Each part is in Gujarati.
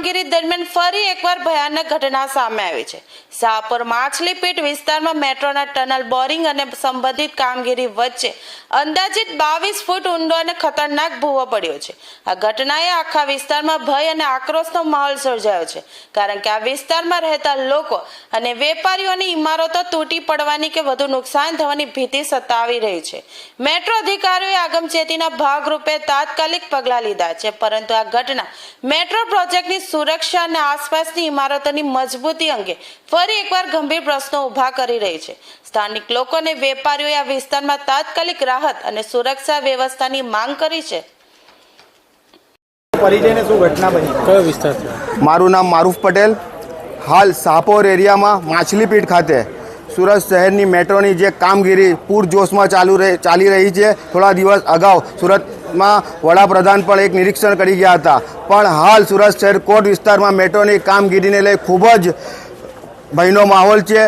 કામગીરી દરમિયાન ફરી એકવાર ભયાનક ઘટના સામે આવી છે। શાહપુર માછલીપીટ વિસ્તારમાં મેટ્રોના ટનલ બોરિંગ અને સંબંધિત કામગીરી વચ્ચે અંદાજિત 22 ફૂટ ઊંડો અને ખતરનાક ભૂવો પડ્યો છે। આ ઘટનાએ આખા વિસ્તારમાં ભય અને આક્રોશનો માહોલ સર્જાયો છે, કારણ કે આ વિસ્તારમાં રહેતા લોકો અને વેપારીઓની ઇમારતો તૂટી પડવાની કે વધુ નુકસાન થવાની ભીતિ સતાવી રહી છે। મેટ્રો અધિકારીઓએ આગમચેતીના ભાગરૂપે તાત્કાલિક પગલાં લીધા છે, પરંતુ આ ઘટના મેટ્રો પ્રોજેક્ટની સુરક્ષા અને આસપાસની ઇમારતોની મજબૂતી અંગે ફરી એકવાર ગંભીર પ્રશ્નો ઊભા કરી રહી છે। સ્થાનિક લોકો અને વેપારીઓએ આ વિસ્તારમાં તાત્કાલિક રાહત અને સુરક્ષા વ્યવસ્થાની માંગ કરી છે। મારું નામ મારૂફ પટેલ। હાલ શાહપુર એરિયામાં માછલીપીટ ખાતે સુરત શહેરની મેટ્રોની જે કામગીરી પૂરજોશમાં ચાલી રહી છે। થોડા દિવસ અગાઉ સુરતમાં વડાપ્રધાન પણ એક નિરીક્ષણ કરી ગયા હતા, પણ હાલ સુરત શહેર કોટ વિસ્તારમાં મેટ્રોની કામગીરીને લઈ ખૂબ જ ભયનો માહોલ છે।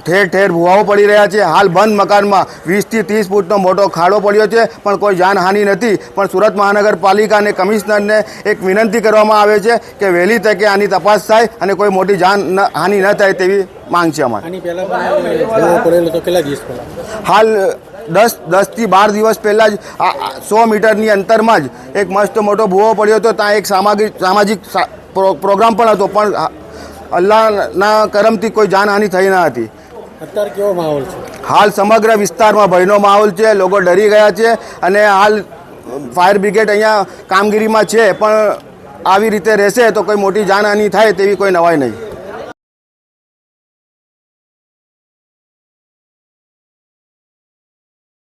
ઠેર ઠેર ભૂવાઓ પડી રહ્યા છે। હાલ બંધ મકાનમાં 20 થી 30 ફૂટનો મોટો ખાડો પડ્યો છે, પણ કોઈ જાનહાનિ નથી। પણ સુરત મહાનગરપાલિકા અને કમિશનરને એક વિનંતી કરવામાં આવે છે કે વહેલી તકે આની તપાસ થાય અને કોઈ મોટી જાનહાનિ ન થાય તેવી માંગ છે અમારી। હાલ 10 થી 12 દિવસ પહેલાં જ 100 મીટરની અંતરમાં જ એક મસ્ત મોટો ભૂવો પડ્યો હતો। ત્યાં એક સામાજિક પ્રોગ્રામ પણ હતો, પણ અલ્લાહના કરમથી કોઈ જાનહાનિ થઈ ન હતી। અત્યારે કેવો માહોલ છે? હાલ સમગ્ર વિસ્તારમાં ભયનો માહોલ છે। લોકો ડરી ગયા છે અને હાલ ફાયર બ્રિગેડ અહીંયા કામગીરીમાં છે, પણ આવી રીતે રહેશે તો કોઈ મોટી જાનહાનિ થાય તેવી કોઈ નવાઈ નહીં।